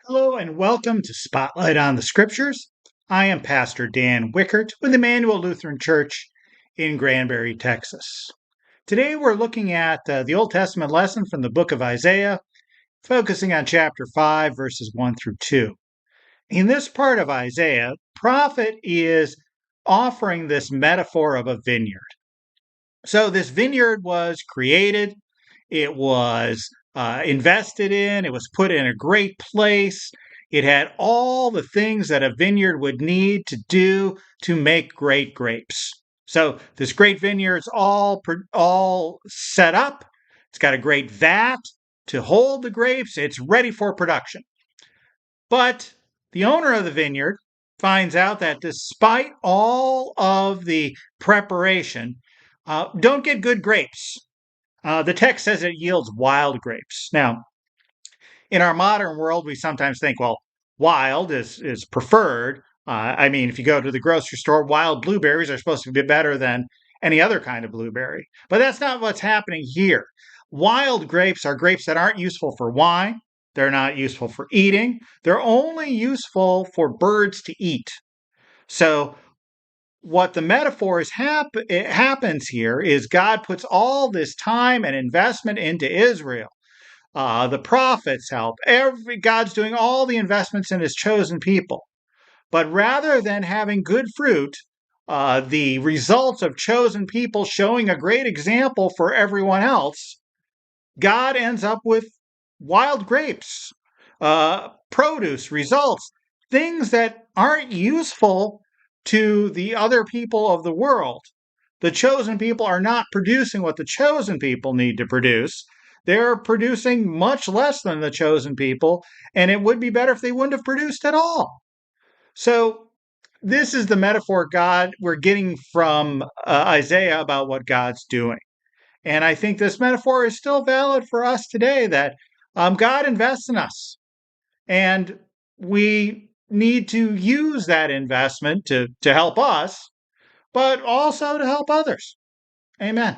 Hello and welcome to Spotlight on the Scriptures. I am Pastor Dan Wickert with Emmanuel Lutheran Church in Granbury, Texas. Today we're looking at the Old Testament lesson from the book of Isaiah, focusing on chapter 5, verses 1 through 2. In this part of Isaiah, prophet is offering this metaphor of a vineyard. So this vineyard was created, it was invested in, it was put in a great place. It had all the things that a vineyard would need to do to make great grapes. So this great vineyard's all set up. It's got a great vat to hold the grapes. It's ready for production. But the owner of the vineyard finds out that despite all of the preparation, don't get good grapes. The text says it yields wild grapes. Now, in our modern world, we sometimes think, well, wild is preferred. If you go to the grocery store, wild blueberries are supposed to be better than any other kind of blueberry. But that's not what's happening here. Wild grapes are grapes that aren't useful for wine. They're not useful for eating. They're only useful for birds to eat. So what the metaphor happens here is God puts all this time and investment into Israel. The prophets help. God's doing all the investments in his chosen people. But rather than having good fruit, the results of chosen people showing a great example for everyone else, God ends up with wild grapes, produce, results, things that aren't useful to the other people of the world. The chosen people are not producing what the chosen people need to produce. They're producing much less than the chosen people, and it would be better if they wouldn't have produced at all. So, this is the metaphor we're getting from Isaiah about what God's doing. And I think this metaphor is still valid for us today that God invests in us. And we need to use that investment to help us, but also to help others. Amen.